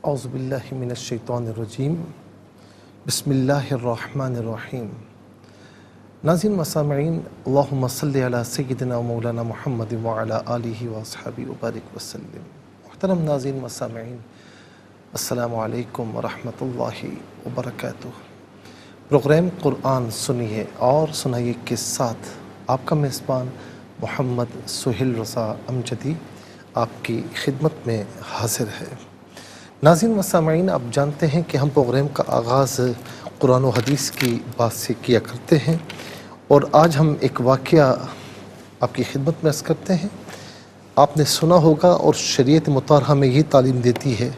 اعوذ باللہ من الشیطان الرجیم بسم اللہ الرحمن الرحیم۔ ناظرین و سامعین، اللہم صلی علی سیدنا و مولانا محمد وعلی آلہ واصحابہ وبارک وسلم۔ محترم ناظرین و سامعین، السلام علیکم ورحمۃ اللہ وبرکاتہ۔ پروگرام قرآن سنیے اور سنائیے کے ساتھ آپ کا میزبان محمد سہیل رضا امجدی آپ کی خدمت میں حاضر ہے۔ ناظرین و سامعین، آپ جانتے ہیں کہ ہم پروگرام کا آغاز قرآن و حدیث کی بات سے کیا کرتے ہیں، اور آج ہم ایک واقعہ آپ کی خدمت میں عرض کرتے ہیں۔ آپ نے سنا ہوگا، اور شریعت مطہرہ میں یہ تعلیم دیتی ہے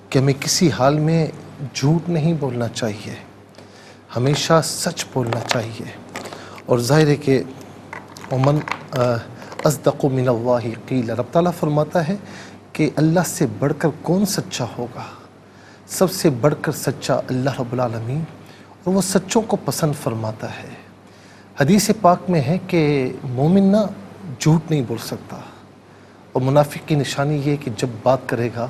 کہ ہمیں کسی حال میں جھوٹ نہیں بولنا چاہیے، ہمیشہ سچ بولنا چاہیے۔ اور ظاہر ہے کہ ومن اصدق من اللہ قیل، رب تعالیٰ فرماتا ہے کہ اللہ سے بڑھ کر کون سچا ہوگا؟ سب سے بڑھ کر سچا اللہ رب العالمین، اور وہ سچوں کو پسند فرماتا ہے۔ حدیث پاک میں ہے کہ مومن نہ جھوٹ نہیں بول سکتا، اور منافق کی نشانی یہ ہے کہ جب بات کرے گا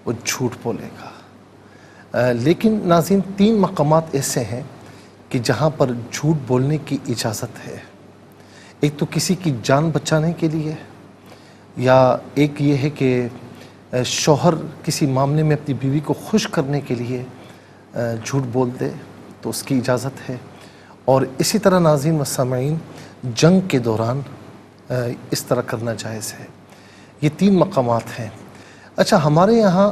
وہ جھوٹ بولے گا۔ لیکن ناظرین، 3 مقامات ایسے ہیں کہ جہاں پر جھوٹ بولنے کی اجازت ہے۔ ایک تو کسی کی جان بچانے کے لیے، یا ایک یہ ہے کہ شوہر کسی معاملے میں اپنی بیوی کو خوش کرنے کے لیے جھوٹ بول دے تو اس کی اجازت ہے۔ اور اسی طرح ناظرین و سامعین، جنگ کے دوران اس طرح کرنا جائز ہے۔ یہ 3 مقامات ہیں۔ اچھا، ہمارے یہاں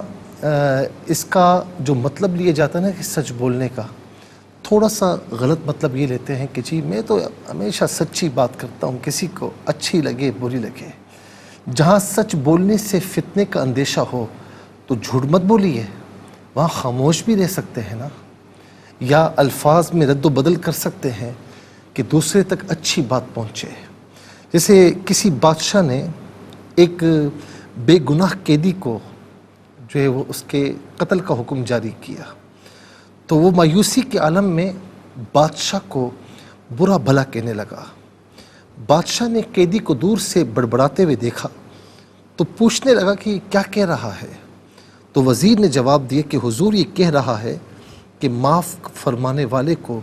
اس کا جو مطلب لیا جاتا ہے نا کہ سچ بولنے کا، تھوڑا سا غلط مطلب یہ لیتے ہیں کہ جی میں تو ہمیشہ سچی بات کرتا ہوں، کسی کو اچھی لگے بری لگے۔ جہاں سچ بولنے سے فتنے کا اندیشہ ہو تو جھوٹ مت بولیے، وہاں خاموش بھی رہ سکتے ہیں نا، یا الفاظ میں رد و بدل کر سکتے ہیں کہ دوسرے تک اچھی بات پہنچے۔ جیسے کسی بادشاہ نے ایک بے گناہ قیدی کو جو ہے وہ اس کے قتل کا حکم جاری کیا، تو وہ مایوسی کے عالم میں بادشاہ کو برا بھلا کہنے لگا۔ بادشاہ نے قیدی کو دور سے بڑبڑاتے ہوئے دیکھا تو پوچھنے لگا کہ کیا کہہ رہا ہے؟ تو وزیر نے جواب دیا کہ حضور یہ کہہ رہا ہے کہ معاف فرمانے والے کو،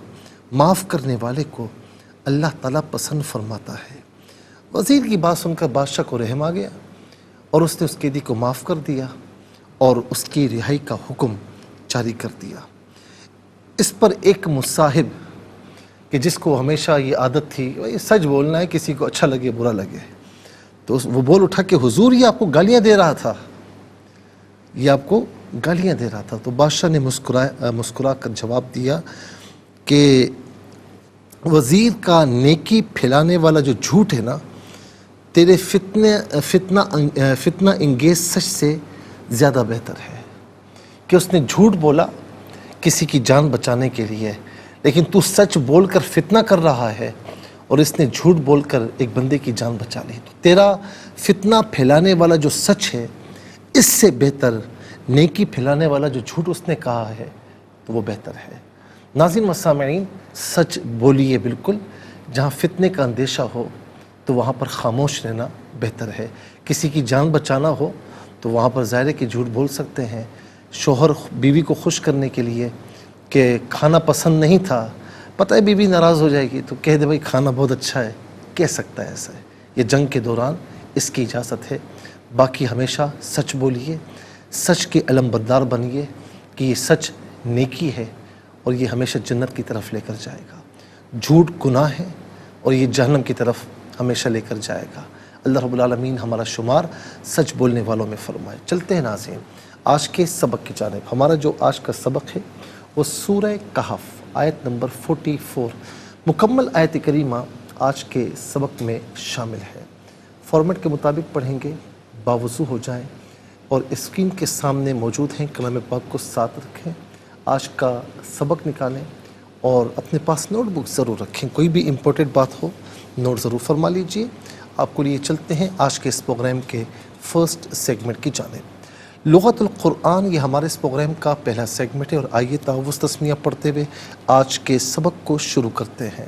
معاف کرنے والے کو اللہ تعالیٰ پسند فرماتا ہے۔ وزیر کی بات سن کر بادشاہ کو رحم آ گیا، اور اس نے اس قیدی کو معاف کر دیا اور اس کی رہائی کا حکم جاری کر دیا۔ اس پر ایک مصاحب کہ جس کو ہمیشہ یہ عادت تھی یہ سچ بولنا ہے، کسی کو اچھا لگے برا لگے، تو وہ بول اٹھا کہ حضور یہ آپ کو گالیاں دے رہا تھا، یہ آپ کو گالیاں دے رہا تھا۔ تو بادشاہ نے مسکرا کر جواب دیا کہ وزیر کا نیکی پھیلانے والا جو جھوٹ ہے نا، تیرے فتنہ انگیز سچ سے زیادہ بہتر ہے۔ کہ اس نے جھوٹ بولا کسی کی جان بچانے کے لیے، لیکن تو سچ بول کر فتنہ کر رہا ہے، اور اس نے جھوٹ بول کر ایک بندے کی جان بچا لی۔ تو تیرا فتنہ پھیلانے والا جو سچ ہے، اس سے بہتر نیکی پھیلانے والا جو جھوٹ اس نے کہا ہے تو وہ بہتر ہے۔ ناظرین و سامعین، سچ بولیے بالکل، جہاں فتنے کا اندیشہ ہو تو وہاں پر خاموش رہنا بہتر ہے۔ کسی کی جان بچانا ہو تو وہاں پر ظاہر ہے کہ جھوٹ بول سکتے ہیں۔ شوہر بیوی کو خوش کرنے کے لیے کہ کھانا پسند نہیں تھا، پتہ ہے بیوی ناراض ہو جائے گی، تو کہہ دے بھائی کھانا بہت اچھا ہے، کہہ سکتا ہے ایسا ہے۔ یہ جنگ کے دوران اس کی اجازت ہے۔ باقی ہمیشہ سچ بولیے، سچ کے علم بردار بنیے کہ یہ سچ نیکی ہے اور یہ ہمیشہ جنت کی طرف لے کر جائے گا۔ جھوٹ گناہ ہے اور یہ جہنم کی طرف ہمیشہ لے کر جائے گا۔ اللہ رب العالمین ہمارا شمار سچ بولنے والوں میں فرمائے۔ چلتے ہیں ناظرین آج کے سبق کی جانب۔ ہمارا جو آج کا سبق ہے وہ سورہ کہف آیت نمبر 44، مکمل آیت کریمہ آج کے سبق میں شامل ہے۔ فارمیٹ کے مطابق پڑھیں گے، باوضو ہو جائیں، اور اسکرین کے سامنے موجود ہیں کلام پاک کو ساتھ رکھیں، آج کا سبق نکالیں، اور اپنے پاس نوٹ بک ضرور رکھیں۔ کوئی بھی امپورٹنٹ بات ہو نوٹ ضرور فرما لیجئے۔ آپ کو لیے چلتے ہیں آج کے اس پروگرام کے فرسٹ سیگمنٹ کی جانب۔ لغت القرآن یہ ہمارے اس پروگرام کا پہلا سیگمنٹ ہے، اور آئیے تعوذ تسمیہ پڑھتے ہوئے آج کے سبق کو شروع کرتے ہیں۔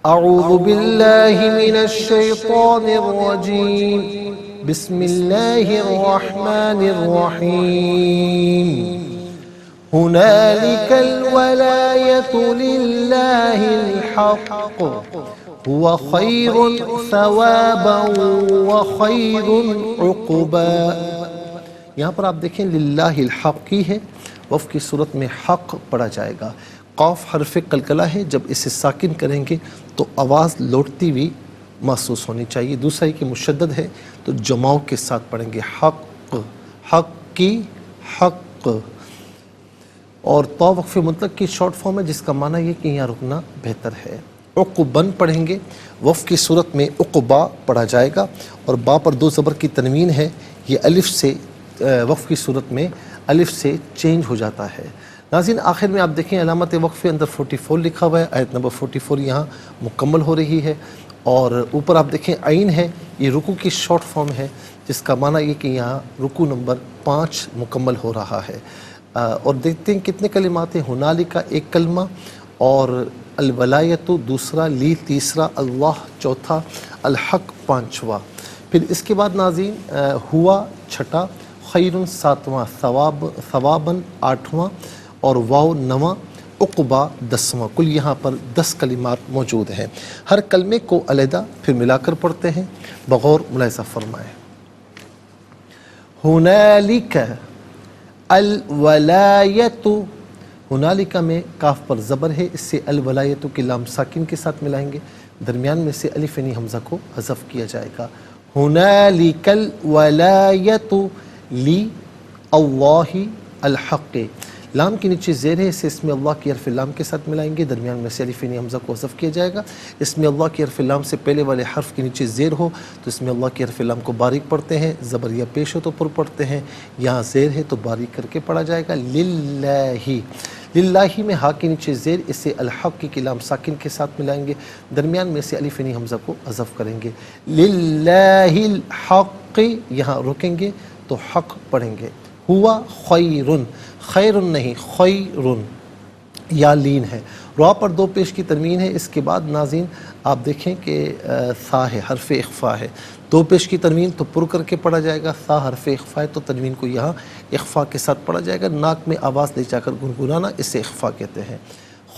اعوذ باللہ من الشیطان الرجیم، بسم اللہ الرحمن الرحیم هنالك الولاية لله الحق هو خير ثوابا وخير عقبا. یہاں پر آپ دیکھیں للہ الحق کی ہے، وف کی صورت میں حق پڑھا جائے گا. قاف حرف قلقلہ ہے، جب اسے ساکن کریں گے تو آواز لوٹتی ہوئی محسوس ہونی چاہیے. دوسرا یہ کہ مشدد ہے تو جماؤ کے ساتھ پڑھیں گے، حق حق کی حق. اور تو وقف مطلق کی شارٹ فارم ہے جس کا معنی یہ کہ یہاں رکنا بہتر ہے. عقبن پڑھیں گے، وف کی صورت میں عقبا پڑھا جائے گا اور با پر دو زبر کی تنوین ہے، یہ الف سے وقف کی صورت میں الف سے چینج ہو جاتا ہے. ناظرین آخر میں آپ دیکھیں علامت وقف اندر 44 لکھا ہوا ہے، آیت نمبر 44 یہاں مکمل ہو رہی ہے. اور اوپر آپ دیکھیں عین ہے، یہ رکوع کی شارٹ فارم ہے جس کا معنی یہ کہ یہاں رکوع نمبر 5 مکمل ہو رہا ہے. اور دیکھتے ہیں کتنے کلمات ہیں. ہنالک ایک کلمہ، اور الولایت دوسرا، لی تیسرا، اللہ چوتھا، الحق پانچواں. پھر اس کے بعد ناظرین ہوا چھٹا، خیر ساتواں، ثواباً آٹھواں، اور واو نواں، عقبہ 10واں. کل یہاں پر 10 کلمات موجود ہیں. ہر کلمے کو علیحدہ پھر ملا کر پڑھتے ہیں، بغور ملاحظہ فرمائیں. ہنالک الولایت، ہنالک میں کاف پر زبر ہے، اس سے الولایت کی لام ساکن کے ساتھ ملائیں گے، درمیان میں سے الف یعنی حمزہ کو حذف کیا جائے گا. ہنالک الولایت لی اللہ الحق، لام کے نیچے زیر ہے، اسے اسم اللہ کی حرف لام کے ساتھ ملائیں گے، درمیان میں سے الف یعنی حمزہ کو حذف کیا جائے گا. اسم اللہ کی حرف لام سے پہلے والے حرف کے نیچے زیر ہو تو اسم اللہ کی حرف لام کو باریک پڑھتے ہیں، زبر یا پیش ہو تو پر پڑھتے ہیں، یہاں زیر ہے تو باریک کر کے پڑھا جائے گا. للہ، للہ میں ہا کے نیچے زیر، اسے الحق کی لام ساکن کے ساتھ ملائیں گے، درمیان میں سے الف یعنی حمزہ کو حذف کریں گے. للہ الحق، یہاں رکیں گے تو حق پڑھیں گے. ہوا خیرن، خیرن نہیں خیرن، یا لین ہے. را پر دو پیش کی تنوین ہے. اس کے بعد ناظرین آپ دیکھیں کہ ثا ہے، حرف اخفا ہے. دو پیش کی تنوین تو پر کر کے پڑھا جائے گا، ثا حرف اخفا ہے تو تنوین کو یہاں اخفا کے ساتھ پڑھا جائے گا. ناک میں آواز لے جا کر گنگنانا، اسے اخفا کہتے ہیں.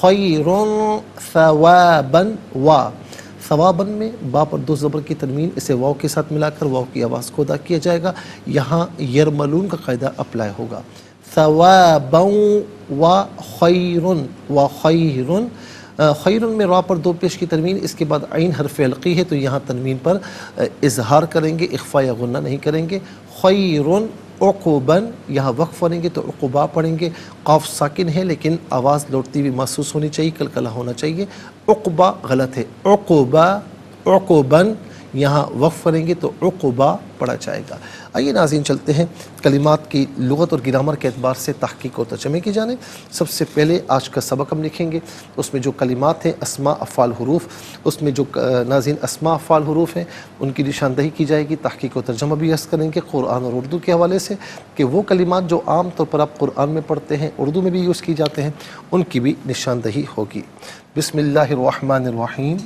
خیرن ثواباً، وا ثواباً میں با پر دو زبر کی تنوین، اسے واو کے ساتھ ملا کر واو کی آواز کو ادا کیا جائے گا. یہاں یرملون کا قاعدہ اپلائی ہوگا. ثواباً و خیرن، و خیرن، خیرن میں را پر دو پیش کی تنوین، اس کے بعد عین حرف حلقی ہے تو یہاں تنوین پر اظہار کریں گے، اخفا یا غنہ نہیں کریں گے. خیرن عقباً، یہاں وقف پڑھیں گے تو عقبہ پڑھیں گے. قاف ساکن ہے لیکن آواز لوٹتی ہوئی محسوس ہونی چاہیے، کلکلہ ہونا چاہیے. عقبہ غلط ہے، عقبہ، عقباً یہاں وقف کریں گے تو عقبہ پڑھا جائے گا. آئیے ناظرین چلتے ہیں کلمات کی لغت اور گرامر کے اعتبار سے تحقیق و ترجمے کی جانب. سب سے پہلے آج کا سبق ہم لکھیں گے، اس میں جو کلمات ہیں اسماء افعال حروف، اس میں جو ناظرین اسماء افعال حروف ہیں ان کی نشاندہی کی جائے گی. تحقیق و ترجمہ بھی عرض کریں گے قرآن اور اردو کے حوالے سے کہ وہ کلمات جو عام طور پر آپ قرآن میں پڑھتے ہیں، اردو میں بھی یوز کی جاتے ہیں، ان کی بھی نشاندہی ہوگی. بسم اللہ الرحمن الرحیم.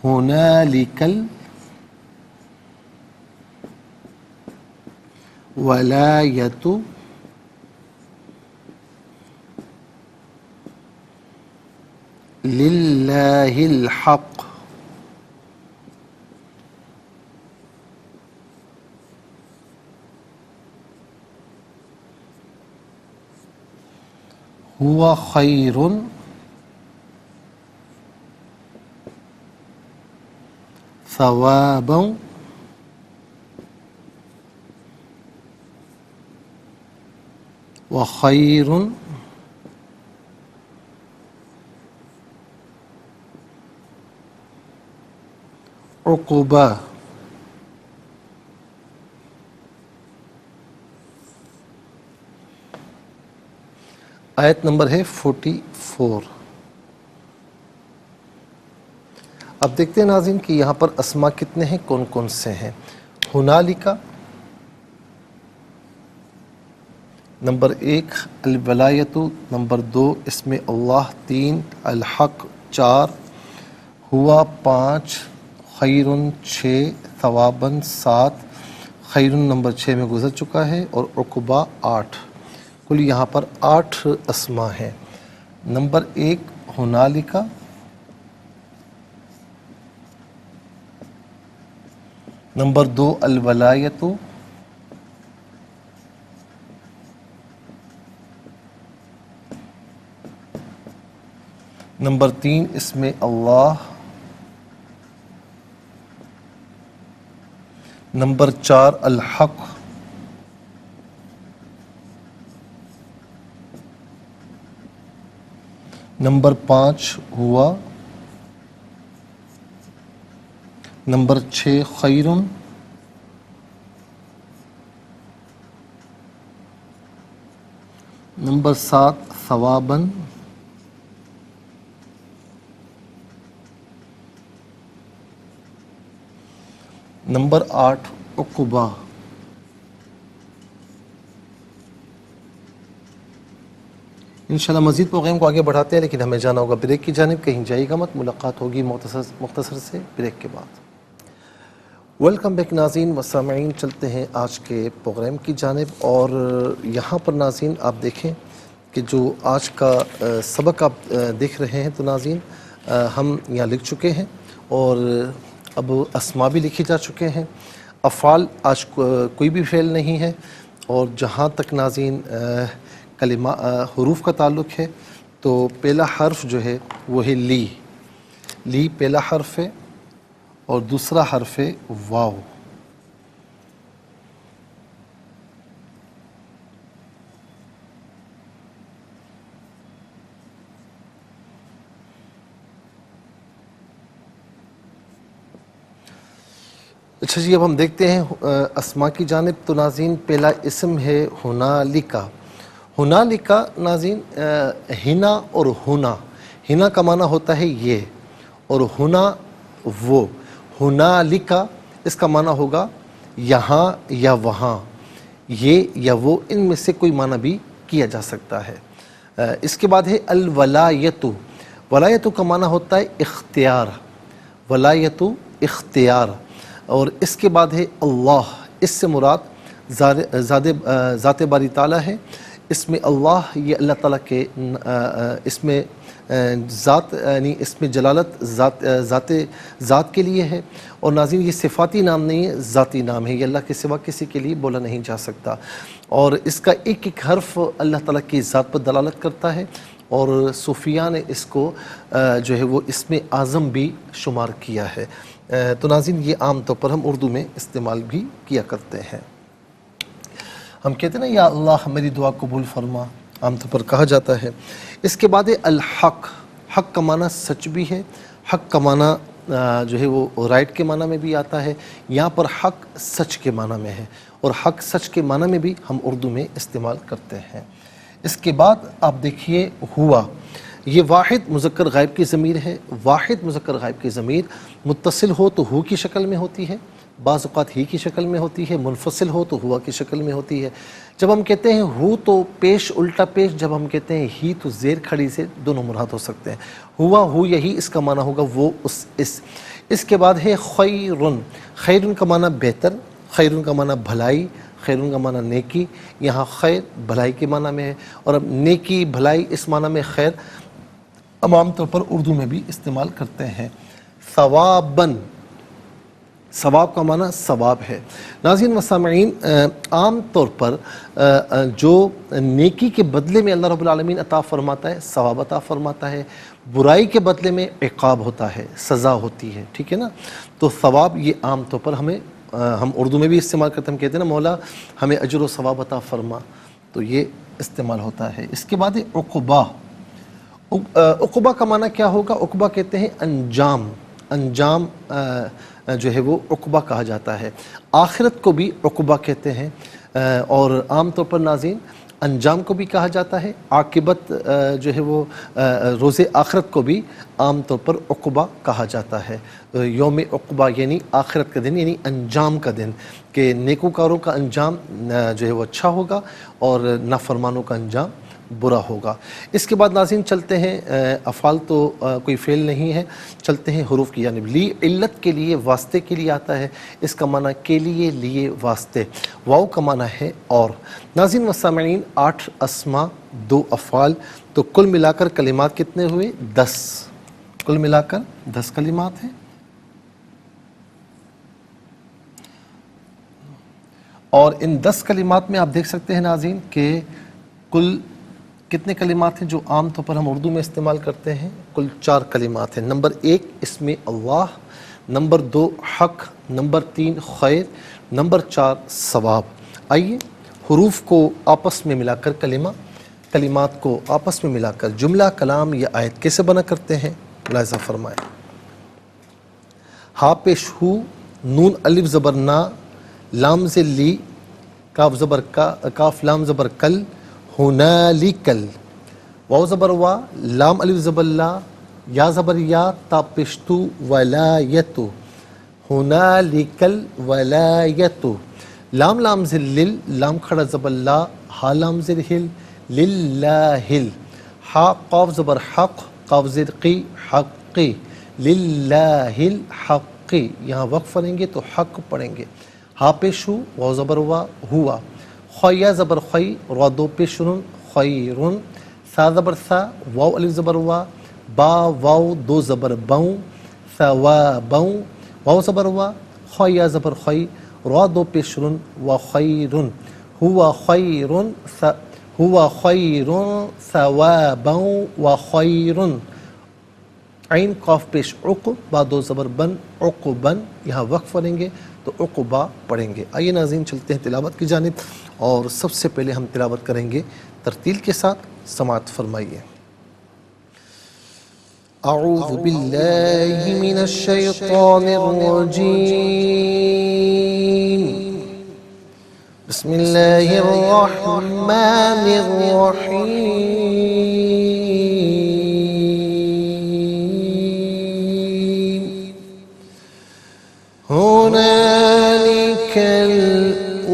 ہنالک الولایت للہ الحق ہوا خیر ثوابا وخیر عقبہ. آیت نمبر ہے 44. اب دیکھتے ہیں ناظرین کہ یہاں پر اسماء کتنے ہیں، کون کون سے ہیں. ہنالک نمبر 1، الولایت نمبر 2، اسم اللہ 3، الحق 4، ہوا 5، خیر 6، ثواباً 7، خیر نمبر 6 میں گزر چکا ہے، اور عقبہ 8، کل یہاں پر 8 اسما ہیں۔ نمبر 1 ہنالکا، نمبر 2 الولایت، نمبر 3 اسم اللہ، نمبر 4 الحق، نمبر 5 ہوا، نمبر 6 خیرن، نمبر 7 ثوابن، نمبر 8 عقبہ۔ انشاءاللہ مزید پروگرام کو آگے بڑھاتے ہیں، لیکن ہمیں جانا ہوگا بریک کی جانب، کہیں جائے گا مت، ملاقات ہوگی مختصر سے بریک کے بعد۔ ویلکم بیک ناظرین و سامعین، چلتے ہیں آج کے پروگرام کی جانب، اور یہاں پر ناظرین آپ دیکھیں کہ جو آج کا سبق آپ دیکھ رہے ہیں، تو ناظرین ہم یہاں لکھ چکے ہیں، اور اب اسما بھی لکھی جا چکے ہیں، افعال آج کوئی بھی فعل نہیں ہے، اور جہاں تک ناظرین کلمہ حروف کا تعلق ہے تو پہلا حرف جو ہے وہ ہے لی پہلا حرف ہے، اور دوسرا حرف ہے واو۔ اچھا جی، اب ہم دیکھتے ہیں اسما کی جانب، تو ناظرین پہلا اسم ہے ہنالکا۔ ہنالکا ناظرین ہنا اور ہنا کا معنی ہوتا ہے یہ، اور ہنا وہ، ہنالکا اس کا معنی ہوگا یہاں یا وہاں، یہ یا وہ، ان میں سے کوئی معنی بھی کیا جا سکتا ہے۔ اس کے بعد ہے الولایت۔ ولایت کا معنی ہوتا ہے اختیار، ولایت اختیار، اور اس کے بعد ہے اللہ۔ اس سے مراد ذات باری تعالیٰ ہے۔ اس میں اللہ یہ اللہ تعالیٰ کے اس میں ذات، یعنی اس میں جلالت ذات کے لیے ہے، اور ناظرین یہ صفاتی نام نہیں ہے، ذاتی نام ہے، یہ اللہ کے سوا کسی کے لیے بولا نہیں جا سکتا، اور اس کا ایک ایک حرف اللہ تعالیٰ کی ذات پر دلالت کرتا ہے، اور صوفیاء نے اس کو جو ہے وہ اسم اعظم بھی شمار کیا ہے۔ تو ناظرین یہ عام طور پر ہم اردو میں استعمال بھی کیا کرتے ہیں۔ ہم کہتے ہیں نا یا اللہ میری دعا قبول فرما، عام طور پر کہا جاتا ہے۔ اس کے بعد الحق۔ حق کا معنی سچ بھی ہے، حق کا معنی جو ہے وہ رائٹ کے معنی میں بھی آتا ہے، یہاں پر حق سچ کے معنی میں ہے، اور حق سچ کے معنی میں بھی ہم اردو میں استعمال کرتے ہیں۔ اس کے بعد آپ دیکھیے ہوا، یہ واحد مذکر غائب کی ضمیر ہے۔ واحد مذکر غائب کی ضمیر متصل ہو تو ہو کی شکل میں ہوتی ہے، بعض اوقات ہی کی شکل میں ہوتی ہے، منفصل ہو تو ہوا کی شکل میں ہوتی ہے۔ جب ہم کہتے ہیں ہو تو پیش الٹا پیش، جب ہم کہتے ہیں ہی تو زیر کھڑی سے، دونوں مراد ہو سکتے ہیں۔ ہوا ہو یہی اس کا معنی ہوگا وہ اس کے بعد ہے خیرن۔ خیرن کا معنی بہتر، خیرن کا معنی بھلائی، خیرن کا معنی نیکی، یہاں خیر بھلائی کے معنی میں ہے، اور اب نیکی بھلائی اس معنی میں خیر عام طور پر اردو میں بھی استعمال کرتے ہیں۔ ثوابن، ثواب کا معنی ثواب ہے۔ ناظرین و سامعین، عام طور پر جو نیکی کے بدلے میں اللہ رب العالمین عطا فرماتا ہے، ثواب عطا فرماتا ہے، برائی کے بدلے میں عقاب ہوتا ہے، سزا ہوتی ہے، ٹھیک ہے نا۔ تو ثواب یہ عام طور پر ہم اردو میں بھی استعمال کرتے ہیں، ہم کہتے ہیں نا مولا ہمیں اجر و ثواب عطا فرما، تو یہ استعمال ہوتا ہے۔ اس کے بعد عقبہ۔ عقبہ کا معنی کیا ہوگا؟ عقبہ کہتے ہیں انجام، انجام جو ہے وہ عقبہ کہا جاتا ہے۔ آخرت کو بھی عقبہ کہتے ہیں، اور عام طور پر ناظرین انجام کو بھی کہا جاتا ہے، عاقبت جو ہے وہ روز آخرت کو بھی عام طور پر عقبہ کہا جاتا ہے۔ یوم عقبہ یعنی آخرت کا دن، یعنی انجام کا دن، کہ نیکوکاروں کا انجام جو ہے وہ اچھا ہوگا اور نافرمانوں کا انجام برا ہوگا۔ اس کے بعد ناظرین چلتے ہیں، افعال تو کوئی فعل نہیں ہے، چلتے ہیں حروف کی جانب۔ لی علت کے لیے، واسطے کے لیے آتا ہے، اس کا معنی کے لیے، لیے، واسطے۔ واو کا معنی ہے اور۔ ناظرین و سامعین 8 اسما 2 افعال، تو کل ملا کر کلمات کتنے ہوئے؟ 10، کل ملا کر 10 کلمات ہیں۔ اور ان 10 کلمات میں آپ دیکھ سکتے ہیں ناظرین کہ کل کتنے کلمات ہیں جو عام طور پر ہم اردو میں استعمال کرتے ہیں؟ کل 4 کلمات ہیں۔ نمبر 1 اسم اللہ، نمبر 2 حق، نمبر 3 خیر، نمبر 4 ثواب۔ آئیے حروف کو آپس میں ملا کر کلمات کو آپس میں ملا کر جملہ، کلام یا آیت کیسے بنا کرتے ہیں ملاحظہ فرمائیں۔ ہا پیش ہو، نون الف زبر نا، لام زیر لی، کاف زبر کا، کاف لام زبر کل، ہنالکل، واو زبر وا، لام الف زبر لا، یا زبر یا، تا پشتو ولایتو، ہنالکل ولایتو، لام لام زر لل، لام کھڑا زبر لا، ہا لام زر ہل، للہل، ہا قاف زبر حق، قاف زر قی، حقی، للہل حقی، یہاں وقف پڑھیں گے تو حق پڑھیں گے۔ ہا پیش ہو، واو زبر وا، ہوا، خیا زبر خی، را دو پیش رن، خیرن، سا زبر سا، واو الف زبر وا، با واو دو زبر باؤں، ثوابوں، واو زبر وا، خیا زبر خی، را دو پیش رن، و خیرن، ہوا خیرن، ہوا خیرن ثوابوں و خیرن، عین قاف پیش عق، با دو زبر بن، عقبن، یہاں وقف پڑھیں گے تو عقبہ پڑھیں گے۔ آئیے ناظرین چلتے ہیں تلاوت کی جانب، اور سب سے پہلے ہم تلاوت کریں گے ترتیل کے ساتھ، سماعت فرمائیے۔ اعوذ باللہ من الشیطان الرجیم، بسم اللہ الرحمن الرحیم، هنالك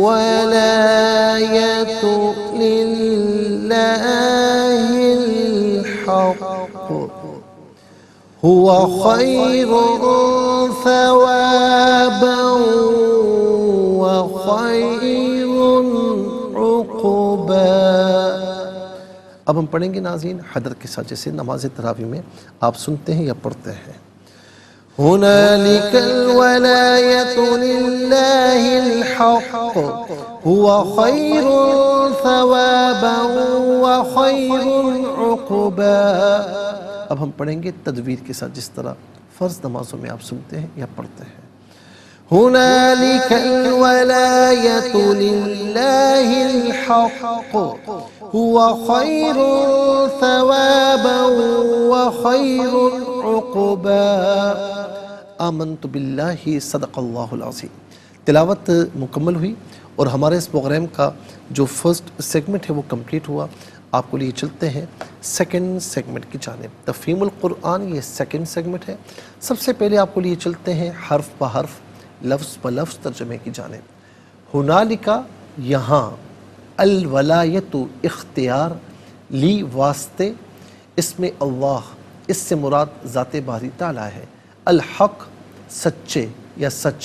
الولاية لله الحق هو خير ثوابا وخير عقبا۔ اب ہم پڑھیں گے ناظرین حضرت کے ساتھ، جیسے نماز تراویح میں آپ سنتے ہیں یا پڑھتے ہیں۔ هنالك الولاية لله الحق هو خير ثوابا وخير عقبا۔ اب ہم پڑھیں گے تدویر کے ساتھ، جس طرح فرض نمازوں میں آپ سنتے ہیں یا پڑھتے ہیں۔ هنالك الولاية لله الحق هو خير ثوابا وخير عقبا۔ آمنت باللہ صدق اللہ العظیم۔ تلاوت مکمل ہوئی اور ہمارے اس پروگرام کا جو فرسٹ سیگمنٹ ہے وہ کمپلیٹ ہوا۔ آپ کو لیے چلتے ہیں سیکنڈ سیگمنٹ کی جانب۔ تفہیم القرآن یہ سیکنڈ سیگمنٹ ہے۔ سب سے پہلے آپ کو لیے چلتے ہیں حرف بہ حرف، لفظ بہ لفظ ترجمے کی جانب۔ ہنالکا یہاں، الولایت اختیار، لی واسطے، اسم اللہ اس سے مراد ذات باری تعالیٰ ہے، الحق سچے یا سچ،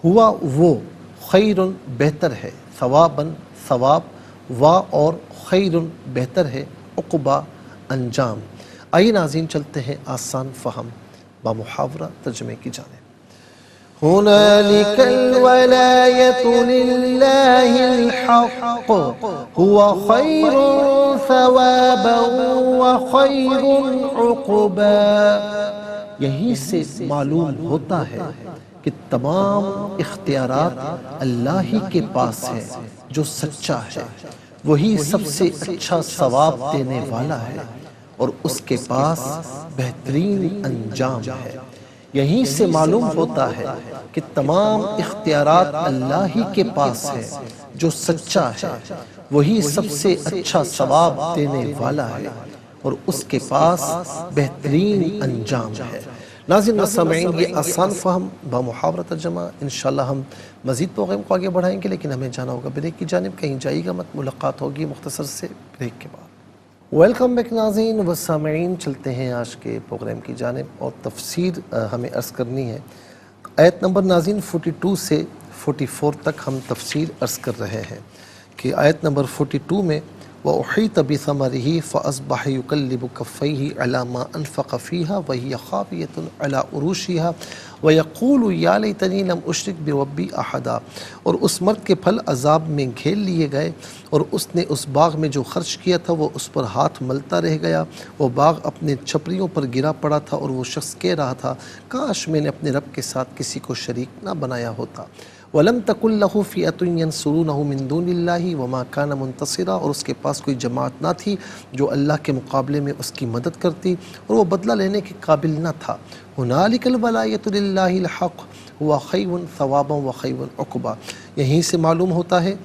ہوا وہ، خیرن بہتر ہے، ثواباً ثواب، وا اور خیرن بہتر ہے، عقبہ انجام۔ آئیے ناظرین چلتے ہیں آسان فہم با محاورہ ترجمے کی جانب۔ هنالك الولاية لله الحق هو خير ثوابا وخير عقبا۔ یہیں سے معلوم ہوتا ہے کہ تمام اختیارات اللہ ہی کے پاس ہے، جو سچا ہے، وہی سب سے اچھا ثواب دینے والا ہے، اور اس کے پاس بہترین انجام ہے۔ یہیں سے معلوم ہوتا ہے کہ تمام اختیارات اللہ ہی کے پاس ہے، جو سچا ہے، وہی سب سے اچھا ثواب دینے والا ہے، اور اس کے پاس بہترین انجام ہے۔ ناظرین و سامعین، یہ آسان فہم بامحاورہ ترجمہ انشاءاللہ ہم مزید پروگرام کو آگے بڑھائیں گے، لیکن ہمیں جانا ہوگا بریک کی جانب. کہیں جائیے گا مت، ملاقات ہوگی مختصر سے بریک کے بعد. ویلکم بیک ناظرین و سامعین، چلتے ہیں آج کے پروگرام کی جانب اور تفسیر ہمیں عرض کرنی ہے. آیت نمبر ناظرین 42 سے 44 تک ہم تفسیر عرض کر رہے ہیں کہ آیت نمبر 42 میں وَأُحِيطَ بِثَمَرِهِ فَأَصْبَحَ يُقَلِّبُ كَفَّيْهِ عَلَى مَا أَنفَقَ فِيهَا وَهِيَ خَاوِيَةٌ عَلَى عُرُوشِهَا وَيَقُولُ يَا لَيْتَنِي لَمْ أُشْرِكْ بِرَبِّي أَحَدًا. اور اس مرد کے پھل عذاب میں گھیر لیے گئے اور اس نے اس باغ میں جو خرچ کیا تھا وہ اس پر ہاتھ ملتا رہ گیا. وہ باغ اپنے چھپریوں پر گرا پڑا تھا اور وہ شخص کہہ رہا تھا کاش میں نے اپنے رب کے ساتھ کسی کو شریک نہ بنایا ہوتا. وَلَمْ تَكُنْ لَهُ فِئَةٌ يَنْصُرُونَهُ مِنْ دُونِ اللَّهِ وَمَا كَانَ مُنْتَصِرًا. اور اس کے پاس کوئی جماعت نہ تھی جو اللہ کے مقابلے میں اس کی مدد کرتی، اور وہ بدلہ لینے کے قابل نہ تھا. هُنَالِكَ الْوَلَایَةُ لِلَّهِ الْحَقُّ هُوَ خَیْرٌ ثَوَابًا وَخَیْرٌ عُقْبًا. یہیں سے معلوم ہوتا ہے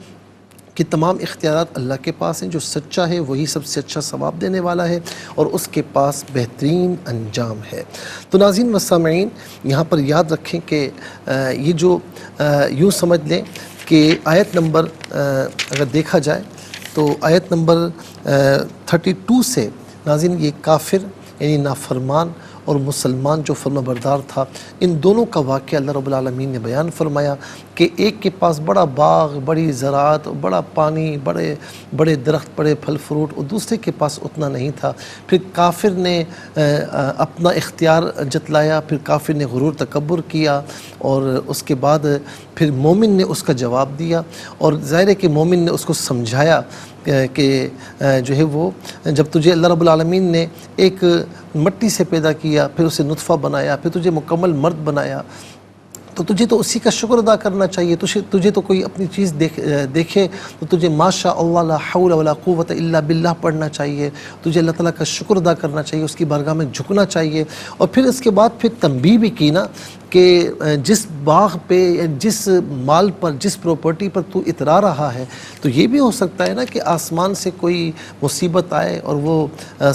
کہ تمام اختیارات اللہ کے پاس ہیں. جو سچا ہے وہی سب سے اچھا ثواب دینے والا ہے اور اس کے پاس بہترین انجام ہے. تو ناظرین و سامعین، یہاں پر یاد رکھیں کہ یہ جو یوں سمجھ لیں کہ آیت نمبر اگر دیکھا جائے تو آیت نمبر 32 سے ناظرین یہ کافر یعنی نافرمان اور مسلمان جو فرما بردار تھا، ان دونوں کا واقعہ اللہ رب العالمین نے بیان فرمایا کہ ایک کے پاس بڑا باغ، بڑی زراعت، بڑا پانی، بڑے درخت، بڑے پھل فروٹ، اور دوسرے کے پاس اتنا نہیں تھا. پھر کافر نے اپنا اختیار جتلایا، پھر کافر نے غرور تکبر کیا، اور اس کے بعد پھر مومن نے اس کا جواب دیا. اور ظاہر ہے کہ مومن نے اس کو سمجھایا کہ جو ہے وہ جب تجھے اللہ رب العالمین نے ایک مٹی سے پیدا کیا، پھر اسے نطفہ بنایا، پھر تجھے مکمل مرد بنایا، تو تجھے تو اسی کا شکر ادا کرنا چاہیے. تجھے تو کوئی اپنی چیز دیکھے تو تجھے ماشاء اللہ لا حول ولا قوت الا باللہ پڑھنا چاہیے. تجھے اللہ تعالیٰ کا شکر ادا کرنا چاہیے، اس کی بارگاہ میں جھکنا چاہیے. اور پھر اس کے بعد پھر تنبیہ بھی کی نا کہ جس باغ پہ، جس مال پر، جس پراپرٹی پر تو اترا رہا ہے، تو یہ بھی ہو سکتا ہے نا کہ آسمان سے کوئی مصیبت آئے اور وہ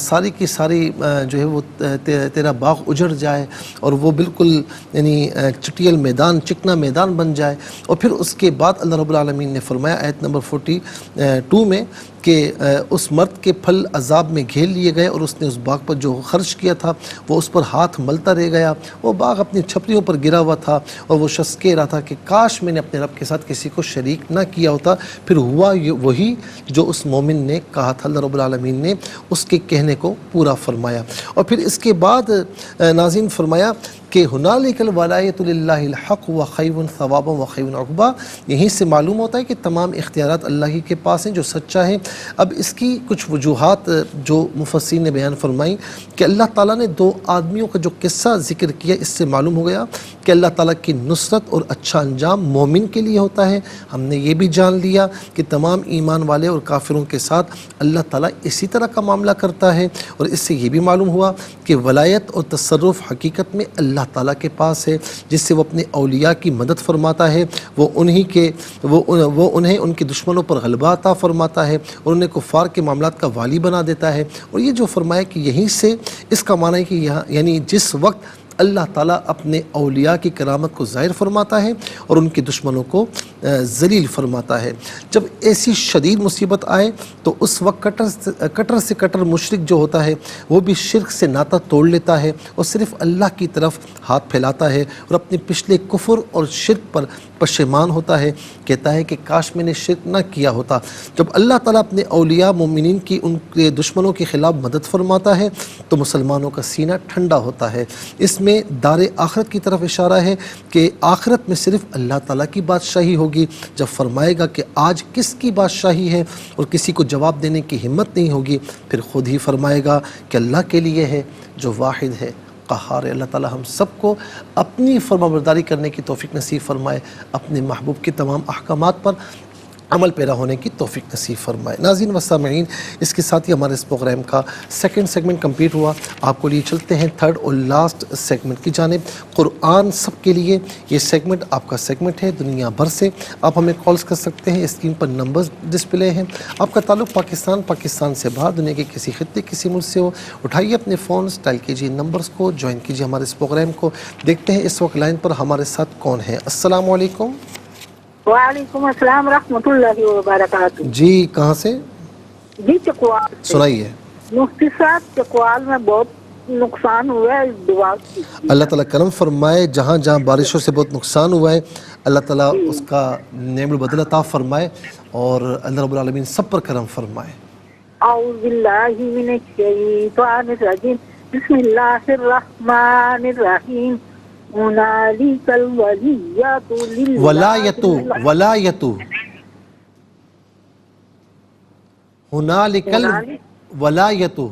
ساری کی ساری جو ہے وہ تیرا باغ اجڑ جائے اور وہ بالکل یعنی چٹیل میدان، چکنا میدان بن جائے. اور پھر اس کے بعد اللہ رب العالمین نے فرمایا آیت نمبر 42 میں کہ اس مرد کے پھل عذاب میں گھیر لیے گئے اور اس نے اس باغ پر جو خرچ کیا تھا وہ اس پر ہاتھ ملتا رہ گیا. وہ باغ اپنی چھپریوں پر گرا ہوا تھا اور وہ شخص کہہ رہا تھا کہ کاش میں نے اپنے رب کے ساتھ کسی کو شریک نہ کیا ہوتا. پھر ہوا وہی جو اس مومن نے کہا تھا. اللہ رب العالمین نے اس کے کہنے کو پورا فرمایا. اور پھر اس کے بعد ناظرین فرمایا کہ ہنالک الولایۃ للہ الحق وخیر ثوابا وخیر عقبا. یہیں سے معلوم ہوتا ہے کہ تمام اختیارات اللہ ہی کے پاس ہیں جو سچا ہے. اب اس کی کچھ وجوہات جو مفسرین نے بیان فرمائی کہ اللہ تعالیٰ نے دو آدمیوں کا جو قصہ ذکر کیا، اس سے معلوم ہو گیا کہ اللہ تعالیٰ کی نصرت اور اچھا انجام مومن کے لیے ہوتا ہے. ہم نے یہ بھی جان لیا کہ تمام ایمان والے اور کافروں کے ساتھ اللہ تعالیٰ اسی طرح کا معاملہ کرتا ہے. اور اس سے یہ بھی معلوم ہوا کہ ولایت اور تصرف حقیقت میں اللہ تعالیٰ کے پاس ہے، جس سے وہ اپنے اولیاء کی مدد فرماتا ہے. وہ انہیں ان کے دشمنوں پر غلبہ عطا فرماتا ہے اور انہیں کفار کے معاملات کا والی بنا دیتا ہے. اور یہ جو فرمایا کہ یہیں سے اس کا معنی ہے کہ یہاں یعنی جس وقت اللہ تعالیٰ اپنے اولیاء کی کرامت کو ظاہر فرماتا ہے اور ان کے دشمنوں کو ذلیل فرماتا ہے. جب ایسی شدید مصیبت آئے تو اس وقت کٹر سے کٹر مشرک جو ہوتا ہے وہ بھی شرک سے ناطہ توڑ لیتا ہے اور صرف اللہ کی طرف ہاتھ پھیلاتا ہے اور اپنے پچھلے کفر اور شرک پر پشیمان ہوتا ہے. کہتا ہے کہ کاش میں نے شرک نہ کیا ہوتا. جب اللہ تعالیٰ اپنے اولیاء مومنین کی ان کے دشمنوں کے خلاف مدد فرماتا ہے تو مسلمانوں کا سینہ ٹھنڈا ہوتا ہے. اس میں دار آخرت کی طرف اشارہ ہے کہ آخرت میں صرف اللہ تعالیٰ کی بادشاہی ہوگی. جب فرمائے گا کہ آج کس کی بادشاہی ہے اور کسی کو جواب دینے کی ہمت نہیں ہوگی، پھر خود ہی فرمائے گا کہ اللہ کے لیے ہے جو واحد ہے قہار. اللہ تعالیٰ ہم سب کو اپنی فرما برداری کرنے کی توفیق نصیب فرمائے، اپنے محبوب کے تمام احکامات پر عمل پیرا ہونے کی توفیق نصیب فرمائے۔ ناظرین و سامعین، اس کے ساتھ ہی ہمارے اس پروگرام کا سیکنڈ سیگمنٹ کمپلیٹ ہوا۔ آپ کو لیے چلتے ہیں تھرڈ اور لاسٹ سیگمنٹ کی جانب، قرآن سب کے لیے۔ یہ سیگمنٹ آپ کا سیگمنٹ ہے، دنیا بھر سے آپ ہمیں کالز کر سکتے ہیں، اسکرین پر نمبرز ڈسپلے ہیں۔ آپ کا تعلق پاکستان سے باہر دنیا کے کسی خطے کسی ملک سے ہو، اٹھائیے اپنے فونز، ڈائل کیجیے نمبرز کو، جوائن کیجیے ہمارے اس پروگرام کو۔ دیکھتے ہیں اس وقت لائن پر ہمارے ساتھ کون ہے۔ السلام علیکم۔ وعلیکم السلام ورحمۃ اللہ وبرکاتہ۔ جی کہاں سے؟ جی چکوال سے۔ سنائیے۔ مفتی صاحب چکوال میں بہت نقصان ہوا ہے، دعا کیجیے۔ اللہ تعالیٰ کرم فرمائے، جہاں جہاں بارشوں سے بہت نقصان ہوا ہے اللہ تعالیٰ اس کا نعم البدل عطا فرمائے اور اللہ رب العالمین سب پر کرم فرمائے۔ اعوذ باللہ من الشیطان الرجیم، بسم اللہ الرحمن الرحیم، ہنالک الولیۃ للہ ولایتو ہنالک الولایتو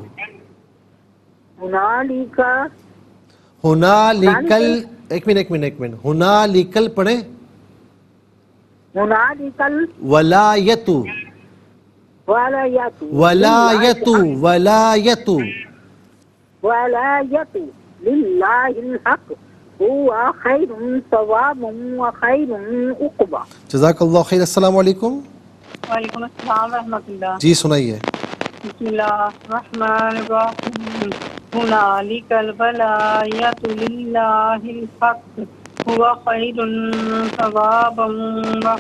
ہنالکل ایک منٹ ہنالکل پڑھیں، ہنالکل ولایتو ولایۃ ولایتو ولایتو ولایۃ للہ الحق هو خیر ثواب و خیر عقبا۔ جزاک اللہ خیر۔ السلام علیکم۔ وعلیکم السلام ورحمۃ اللہ۔ جی سنائیے۔ بسم اللہ الرحمن الرحیم، ہنالک الولایۃ للہ الحق هو خیر ثوابا و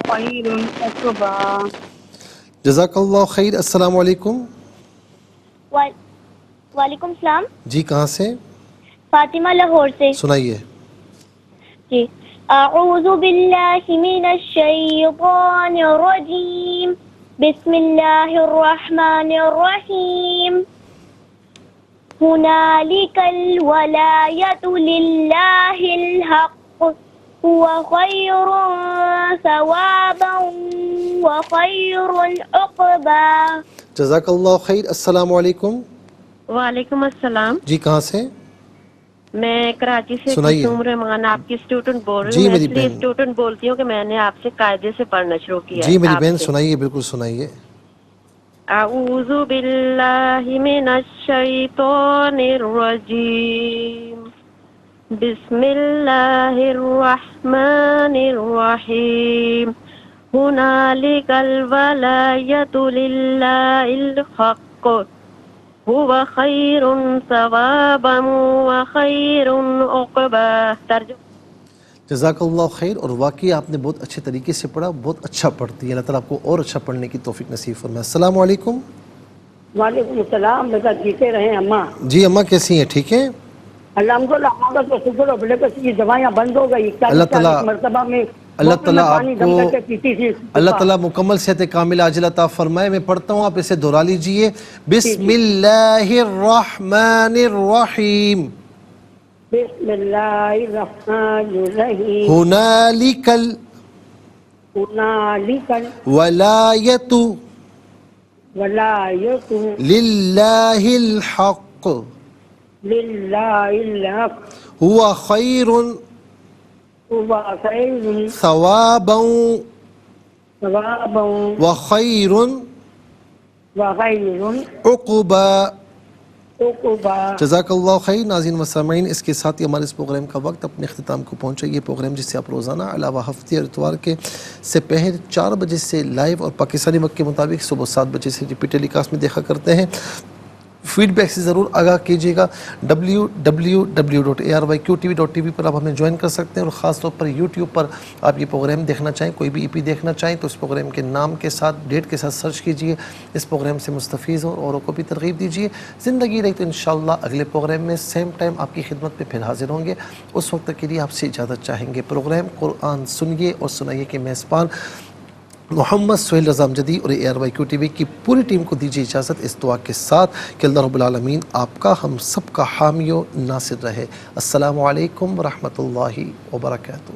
خیر عقبا۔ جزاک اللہ خیر۔ السلام علیکم۔ وعلیکم السلام۔ جی کہاں سے؟ فاطمہ لاہور سے۔ سنائیے۔ جی اعوذ باللہ من الشیطان الرجیم، بسم اللہ الرحمن الرحیم، ہنالک الولایۃ للہ الحق هو خیر ثوابا و خیر عقبا۔ جزاک اللہ خیر۔ السلام علیکم۔ وعلیکم السلام۔ جی کہاں سے؟ میں کراچی سے سنائیے۔ کلثوم رحمان آپ کی اسٹوڈنٹ بول رہی جی ہوں۔ میں میری اس لیے بہن۔ اسٹوڈنٹ بولتی ہوں کہ میں نے آپ سے قاعدے سے پڑھنا شروع کیا جی ہے۔ میری آپ بہن سے۔ سنائیے، بالکل سنائیے۔ اعوذ باللہ من الشیطان الرجیم، بسم اللہ الرحمن الرحیم، ہنالک الولایۃ للہ الحق هو خیر ثوابا و خیر عقبا۔ ترجمہ۔ جزاک اللہ خیر۔ اور واقعی آپ نے بہت اچھے طریقے سے پڑھا، بہت اچھا پڑھتی ہے، اللہ تعالیٰ آپ کو اور اچھا پڑھنے کی توفیق نصیب فرمائے۔ السلام علیکم۔ وعلیکم السلام۔ بیٹا جیتے رہیں اماں۔ جی اماں کیسی ہیں؟ ٹھیک ہیں؟ الحمدللہ اللہ کا شکر ہو، بلے کسی کی دوائیاں بند ہو گئی، اللہ تعالیٰ مرتبہ میں اللہ تعالیٰ آپ پانی دم کو کر کے پیتی تھی۔ اللہ تعالیٰ مکمل صحت کامل عاجل عطا فرمائے۔ میں پڑھتا ہوں، آپ اسے دہرا لیجئے۔ بسم اللہ الرحمن الرحیم، بسم اللہ الرحمن الرحیم، ہنالک ہنالک الولایۃ الولایۃ للہ الحق للہ الحق هو خیر هو خیر ثوابا ثوابا وخیر وخیر عقبا۔ عقبا۔ جزاک اللہ خیر۔ ناظرین و سامعین، اس کے ساتھ ہی ہمارے اس پروگرام کا وقت اپنے اختتام کو پہنچا۔ یہ پروگرام جس سے آپ روزانہ علاوہ ہفتے اور اتوار کے سپہر 4 بجے سے لائیو اور پاکستانی وقت کے مطابق صبح 7 بجے سے ریپیٹ ٹیلی کاسٹ میں دیکھا کرتے ہیں۔ فیڈ بیک سے ضرور آگاہ کیجیے گا۔ www.arykqtv.tv پر آپ ہمیں جوائن کر سکتے ہیں، اور خاص طور پر یوٹیوب پر آپ یہ پروگرام دیکھنا چاہیں، کوئی بھی ای پی دیکھنا چاہیں تو اس پروگرام کے نام کے ساتھ، ڈیٹ کے ساتھ سرچ کیجیے، اس پروگرام سے مستفیض ہو، اوروں کو بھی ترغیب دیجیے۔ زندگی رہی تو انشاءاللہ اگلے پروگرام میں سیم ٹائم آپ کی خدمت میں پھر حاضر ہوں گے۔ اس وقت تک کے لیے آپ سے اجازت چاہیں گے۔ پروگرام قرآن سنیے اور سنائیے کے میزبان محمد سہیل رضا امجدی اور ARYQ کی پوری ٹیم کو دیجیے اجازت اس دعا کے ساتھ کہ اللہ رب العالمین آپ کا، ہم سب کا حامی و ناصر رہے۔ السلام علیکم ورحمۃ اللہ وبرکاتہ۔